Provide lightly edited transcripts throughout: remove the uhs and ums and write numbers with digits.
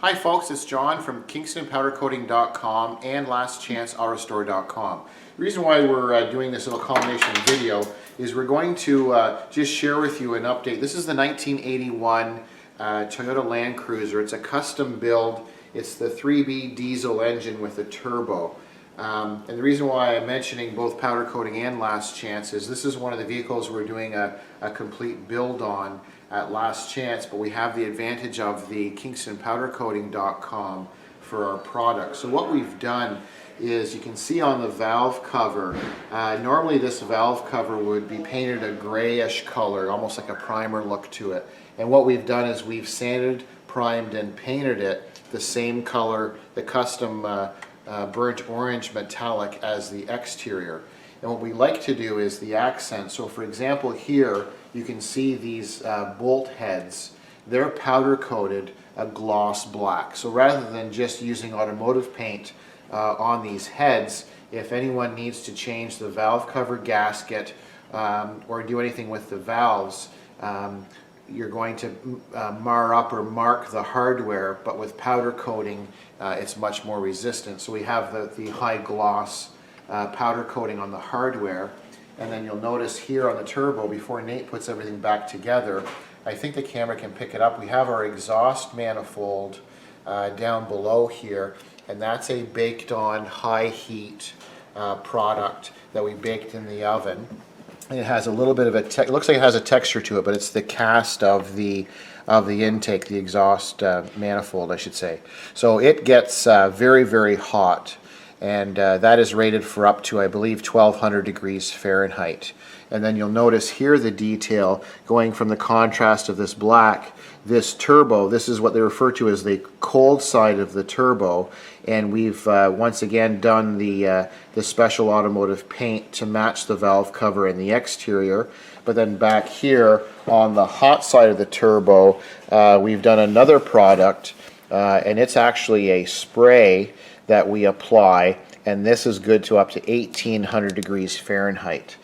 Hi folks, it's John from kingstonpowdercoating.com and lastchanceautostore.com. The reason why we're doing this little combination video is we're going to just share with you an update. This is the 1981 Toyota Land Cruiser. It's a custom build. It's the 3B diesel engine with a turbo. And the reason why I'm mentioning both powder coating and Last Chance is this is one of the vehicles we're doing a complete build on at Last Chance, but we have the advantage of the kingstonpowdercoating.com for our product. So what we've done is, you can see on the valve cover, normally this valve cover would be painted a grayish color, almost like a primer look to it. And what we've done is we've sanded, primed, and painted it the same color, the custom burnt orange metallic as the exterior. And what we like to do is the accent. So for example, here you can see these bolt heads. They're powder coated a gloss black. So rather than just using automotive paint on these heads, if anyone needs to change the valve cover gasket or do anything with the valves, you're going to mar up or mark the hardware, but with powder coating it's much more resistant. So we have the high gloss powder coating on the hardware, and then you'll notice here on the turbo, before Nate puts everything back together, I think the camera can pick it up, we have our exhaust manifold down below here, and that's a baked on high heat product that we baked in the oven. It has a little bit of it looks like it has a texture to it, but it's the cast of the intake, the exhaust manifold, I should say. So it gets very, very hot, and that is rated for up to, I believe, 1200 degrees Fahrenheit. And then you'll notice here the detail going from the contrast of this black, this turbo, this is what they refer to as the cold side of the turbo, and we've once again done the special automotive paint to match the valve cover and the exterior. But then back here on the hot side of the turbo, we've done another product, and it's actually a spray that we apply, and this is good to up to 1800 degrees Fahrenheit.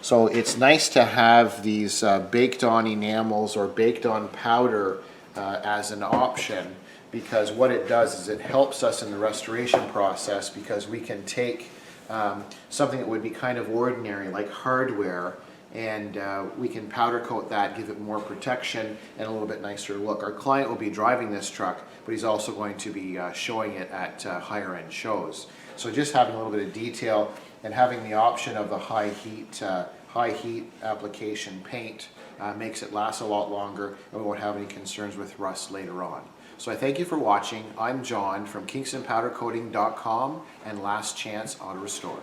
So it's nice to have these baked on enamels or baked on powder as an option, because what it does is it helps us in the restoration process, because we can take something that would be kind of ordinary like hardware, and we can powder coat that, give it more protection and a little bit nicer look. Our client will be driving this truck, but he's also going to be showing it at higher end shows. So just having a little bit of detail and having the option of the high heat application paint makes it last a lot longer, and we won't have any concerns with rust later on. So I thank you for watching. I'm John from kingstonpowdercoating.com and Last Chance Auto Restore.